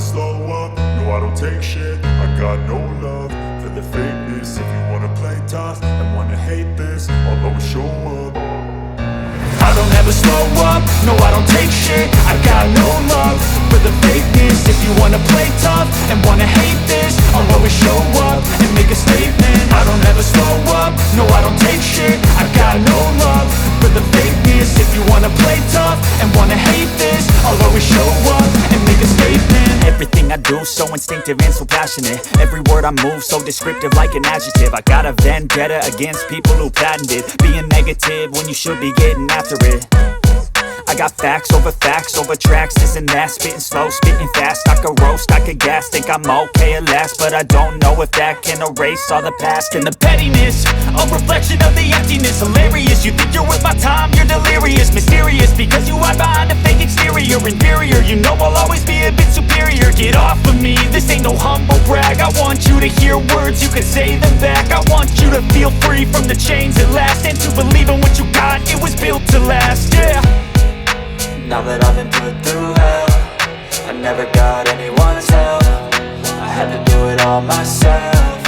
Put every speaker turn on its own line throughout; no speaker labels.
slow up, no I don't take shit. I got no love for the fakeness. If you wanna play tough and wanna hate this, I'll always show up. I don't ever slow up, no I don't take shit. I got no love for the fakeness. If you wanna play tough and wanna hate this, I'll always show up and make a statement. I don't ever slow up, no I don't take shit. I got no love for the fakeness. If you wanna play tough and wanna hate this, I'll always show up and make a statement.
Everything I do so instinctive and so passionate. Every word I move so descriptive like an adjective. I got a vendetta against people who patented being negative when you should be getting after it. I got facts over tracks, this and that. Spitting slow, spitting fast. I could roast, I could gas. Think I'm okay at last, but I don't know if that can erase all the past. And the pettiness, a reflection of the emptiness. Hilarious, you think you're worth my time, you're delirious. Mysterious, because you hide behind a fake exterior. Inferior, you know I'll always be a bit superior. Get off of me, this ain't no humble brag. I want you to hear words, you can say them back. I want you to feel free from the chains at last, and to believe in what you got, it was built to last, yeah.
Now that I've been put through hell, I never got anyone's help. I had to do it all myself.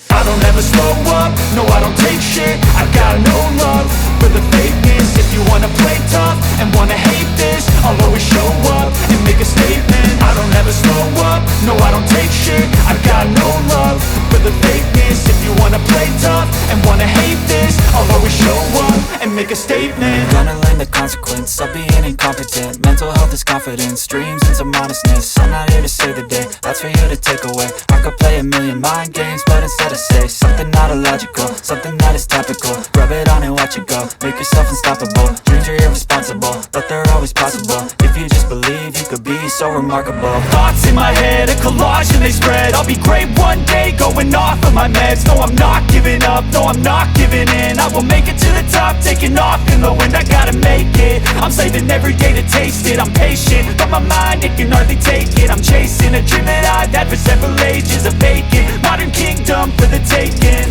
I don't ever slow up, no I don't take shit. I got no love for the fakeness. If you wanna play tough and wanna hate this, I'll always show up and make a statement. I don't ever slow up, no I don't take shit. I got no love for the fakeness. If you wanna play tough and wanna hate this, I'll always show up and make a statement.
Gonna learn the consequence of being incompetent. Mental health is confidence, dreams and some honestness. I'm not here to save the day, that's for you to take away. I could play a million mind games, but instead I say something not illogical, something that is topical. Rub it on and watch it go, make yourself unstoppable. Dreams are irresponsible, but they're always possible. If you just believe, you could be so remarkable.
Thoughts in my head, a collage and they spread. I'll be great one day, going off of my meds. No, I'm not giving up, no, I'm not giving in. I will make it to the top, taking off in the wind. I gotta make it, I'm saving every day to taste it. I'm patient, but my mind, it can hardly take it. I'm chasing a dream that I've had for several ages. A vacant, modern kingdom for the taking.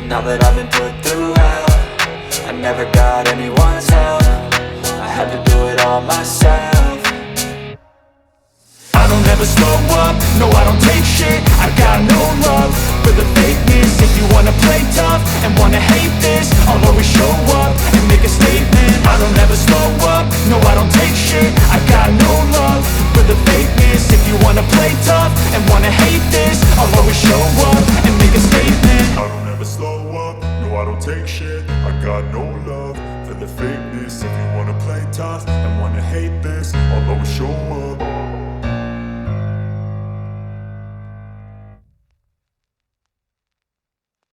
Now that I've been put through hell, I never got anyone's help. I had to do it all myself.
I don't ever slow up, no I don't take shit. I got no love for the fakeness. If you wanna play tough and wanna hate this, I'll always show up and make a statement. I don't ever slow up, no I don't take shit. I got no love for the fakeness. If you wanna play tough and wanna hate this, I'll always show up and make a statement. I don't ever slow up, no I don't take shit. I got no love for the fakeness. If you wanna play tough and wanna hate this, I'll always show up.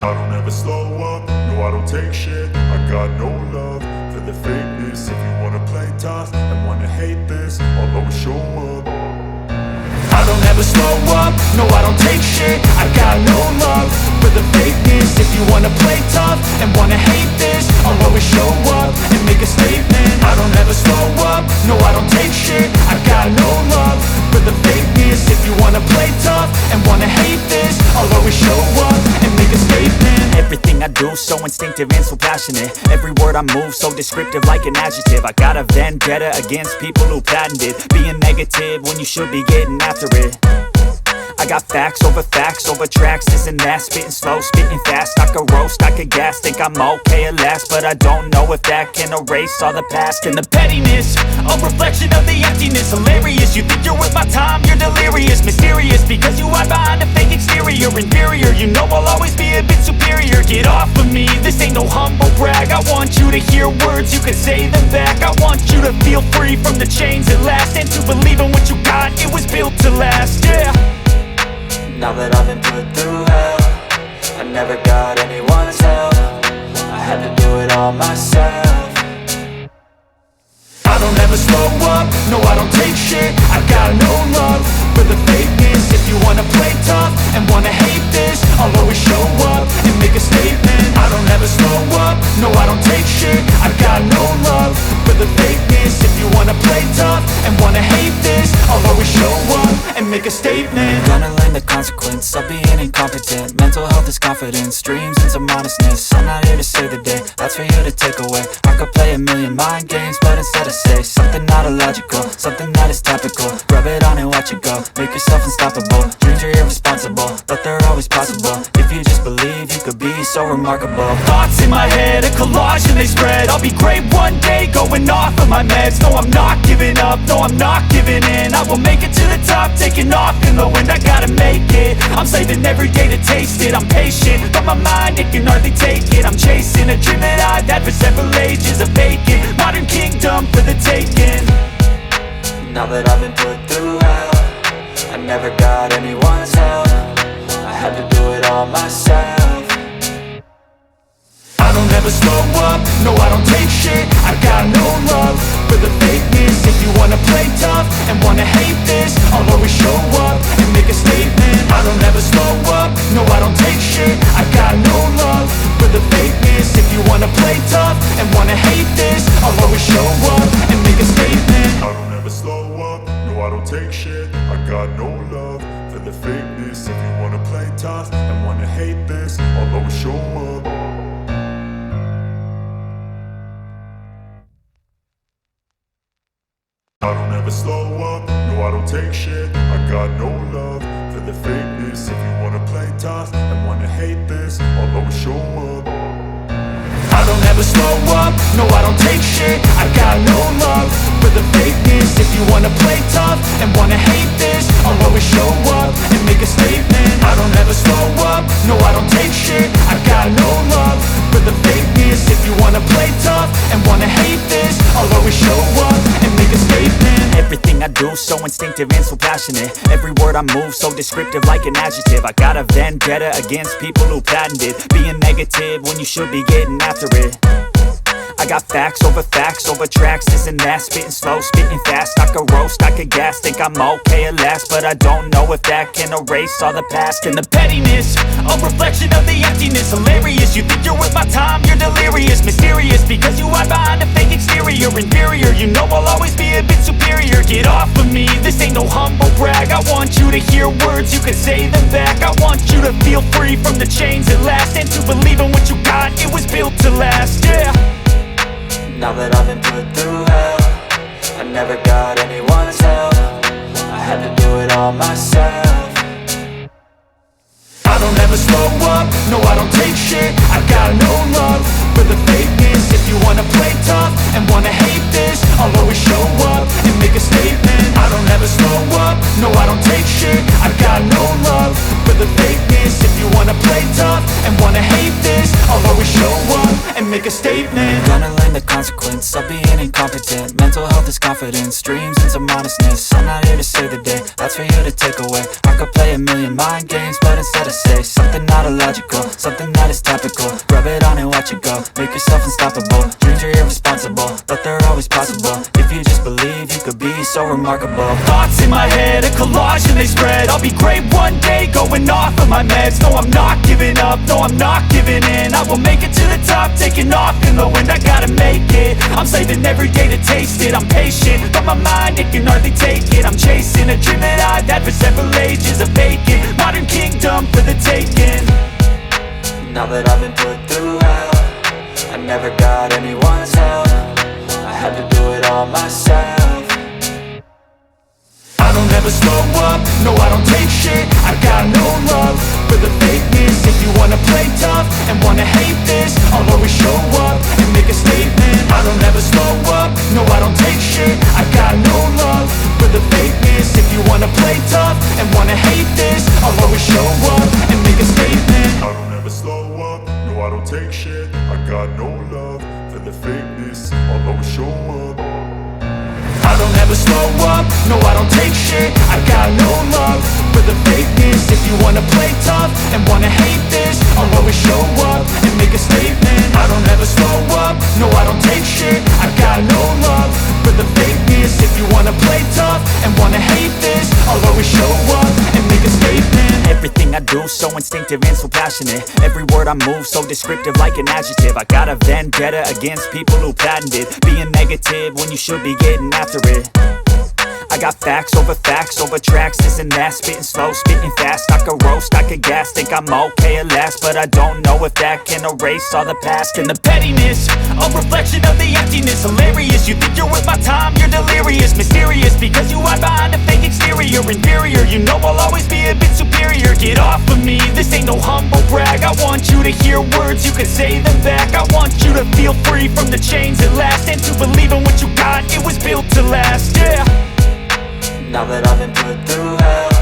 I don't ever slow up, no I don't take shit. I got no love for the fakeness. If you wanna play tough and wanna hate this, I'll always show up. I don't ever slow up, no I don't take shit. I got no love for the fakeness. If you wanna play tough and wanna hate this, I'll always show up and make a statement. I don't ever slow up, no I don't take shit. I got no love for the fakeness. If you wanna play tough and wanna hate this, I'll always show up and make a statement.
Everything I do so instinctive and so passionate. Every word I move so descriptive like an adjective. I got a vendetta against people who patented being negative when you should be getting after it. I got facts over tracks, this and that. Spitting slow, spitting fast. I could roast, I could gas. Think I'm okay at last, but I don't know if that can erase all the past. And the pettiness, a reflection of the emptiness. Hilarious, you think you're worth my time, you're delirious. Mysterious, because you hide behind a fake exterior. Inferior, you know I'll always be a bit superior. Get off of me, this ain't no humble brag. I want you to hear words, you can say them back. I want you to feel free from the chains at last, and to believe in what you got, it was built to last, yeah.
Now that I've been put through hell, I never got anyone's help. I had to do it all myself.
I don't ever slow up, no I don't take shit. I got no love for the fakeness. If you wanna play tough and wanna hate this, I'll always show up and make a statement. I don't ever slow up, no I don't take shit. I got no love for the fakeness. If you wanna play tough and wanna hate this, I'll always show up and
and make a statement.
Gonna learn the consequence of being incompetent. Mental health is confidence, dreams and some honestness. I'm not here to save the day, that's for you to take away. I could play a million mind games, but instead I say something not illogical, something that is topical. Rub it on and watch it go, make yourself unstoppable. Dreams are irresponsible, but they're always possible. If you just believe, you could be so remarkable.
Thoughts in my head, a collage and they spread. I'll be great one day, going off of my meds. No, I'm not giving up, no, I'm not giving in. I will make it to the top, taking off in the wind. I gotta make it, I'm saving every day to taste it. I'm patient, but my mind, it can hardly take it. I'm chasing a dream that I've had for several ages. A vacant, modern kingdom for the taking.
Now that I've been put through hell, I never got anyone's help. I had to do it all myself.
I don't ever slow up, no I don't take shit. I got no love for the fakeness. If you wanna play tough and wanna hate this, I'll always show up and make a statement. I don't ever slow up, no I don't take shit. I got no love for the fakeness. If you wanna play tough and wanna hate this, I'll always show up and make a statement.
I don't ever slow up, no I don't take shit. I got no love for the fakeness. If you wanna play tough and wanna hate this, I'll always show up. I don't ever slow up, no I don't take shit. I got no love for the fakeness. If you wanna play tough and wanna hate this, I'll always show up.
I don't ever slow up, no I don't take shit. I got no love for the fakeness. If you wanna play tough and wanna hate this, I'll always show up and make a statement. I don't ever slow up, no I don't take shit. I got no love for the fakeness. If you wanna play tough and wanna hate this, I'll always show up and make a statement. Everything I do so instinctive and so passionate. Every word I move so descriptive like an adjective. I got a vendetta against people who patented being negative when you should be getting after it. I got facts over tracks, this and that. Spitting slow, spitting fast. I could roast, I could gas. Think I'm okay at last, but I don't know if that can erase all the past. And the pettiness, a reflection of the emptiness. Hilarious, you think you're worth my time, you're delirious. Mysterious, because you hide behind a fake exterior. Inferior, you know I'll always be a bit superior. Get off of me, this ain't no humble brag. I want you to hear words, you can say them back. I want you to feel free from the chains at last, and to believe in what you got, it was built to last, yeah.
Now that I've been put through hell, I never got anyone's help. I had to do it all myself.
I don't ever slow up, no I don't take shit. I got no love for the fakeness. If you wanna play tough and wanna hate this, I'll always show up and make a statement. I don't ever slow up, no I don't take shit. I got no love for the fakeness. If you wanna play tough and wanna hate this, I'll always show up and make a statement.
Gonna learn the consequence of being incompetent. Mental health is confidence, dreams and some honestness. I'm not here to save the day, that's for you to take away. I could play a million mind games, but instead I say something not illogical, something that is topical. Rub it on and watch it go, make yourself unstoppable. Dreams are irresponsible, but they're always possible. If you just believe, you could be so remarkable.
Thoughts in my head, a collage and they spread. I'll be great one day, going off of my meds. No, I'm not giving up, no, I'm not giving in. I will make it to the top, taking off in the wind. I gotta make it, I'm saving every day to taste it. I'm patient, but my mind, it can hardly take it. I'm chasing a dream that I've had for several ages. A vacant, modern kingdom for the taking.
Now that I've been put through hell, I never got anyone's help. I had to do it all myself.
I don't ever slow up, no I don't take shit. I got no love for the fakeness. If you wanna play tough and wanna hate this, I'll always show up and make a statement. I don't ever slow up, no I don't take shit. I got no love for the fakeness. If you wanna play tough and wanna hate this, I'll always show up and make a statement.
I don't ever slow up, no I don't take shit. I got no love for the fakeness. I'll always show up.
I don't ever slow up, no I don't take shit. I got no love for the fakeness. If you wanna play tough and wanna hate this, I'll always show up and make a statement. I don't ever slow up, no I don't take shit. I got no love for the fakeness. If you wanna play tough and wanna hate this, I'll always show up and make a statement. Everything I do so instinctive and so passionate. Every word I move so descriptive like an adjective. I got a vendetta against people who patented being negative when you should be getting after it. I got facts over tracks, this and that. Spitting slow, spitting fast, I could roast, I could gas. Think I'm okay at last, but I don't know if that can erase all the past. And the pettiness, a reflection of the emptiness. Hilarious, you think you're worth my time, you're delirious. Mysterious, because you hide behind a fake exterior. Inferior, you know I'll always be a bit superior. Get off of me, this ain't no humble brag. I want you to hear words, you can say them back. I want you to feel free from the chains at last, and to believe in what you got, it was built to last, yeah.
Now that I've been put through hell,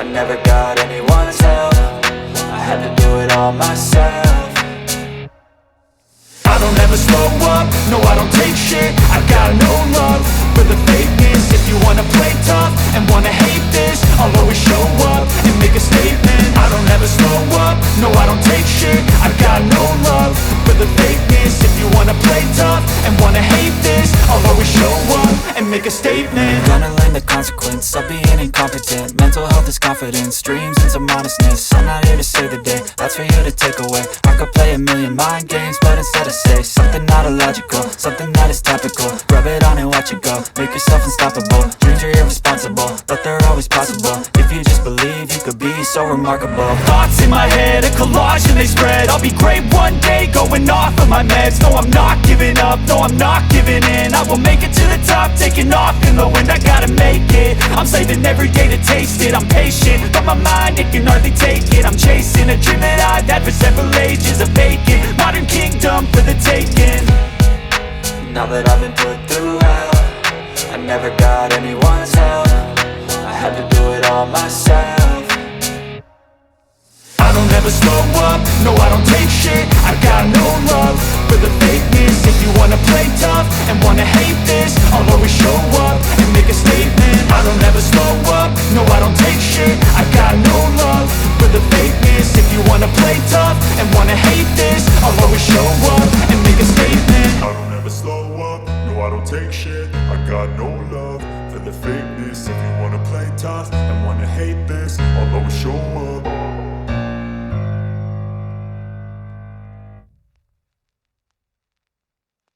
I never got anyone's help. I had to do it all myself.
I don't ever slow up, no I don't take shit. I got no love for the fakeness. If you wanna play tough and wanna hate this, I'll always show up and make a statement. I don't ever slow up, no I don't take shit. I got no love for the fakeness. If you wanna play tough and wanna hate this, I'll always show up and make a statement.
Gonna learn the consequence of being incompetent. Mental health is confidence, dreams into modestness. I'm not here to save the day, that's for you to take away. I could play a million mind games, but instead I say something not illogical, something that is topical. Rub it on and watch it go, make yourself unstoppable. Dreams are irresponsible, but they're always possible. If you just believe, you could be so remarkable.
Thoughts in my head, a collage and they spread. I'll be great one day, going off of my meds. No, I'm not giving up, no, I'm not giving in. I will make it to the top, taking off in the wind. I gotta make it, I'm saving every day to taste it. I'm patient, but my mind, it can hardly take it. I'm chasing a dream that I've had for several ages. A vacant, modern kingdom for the taking.
Now that I've been put through hell, I never got anyone's help. I had to do it all myself.
I don't ever slow up, no I don't take shit. I got no love for the fakeness. If you wanna play tough and wanna hate this, I'll always show up and make a statement. I don't ever slow up, no I don't take shit. I got no love for the fakeness. If you wanna play tough and wanna hate this, I'll always show up and make a statement.
I don't ever slow up, no I don't take shit. I got no love for the fakeness. If you wanna play tough and wanna hate this, I'll always show up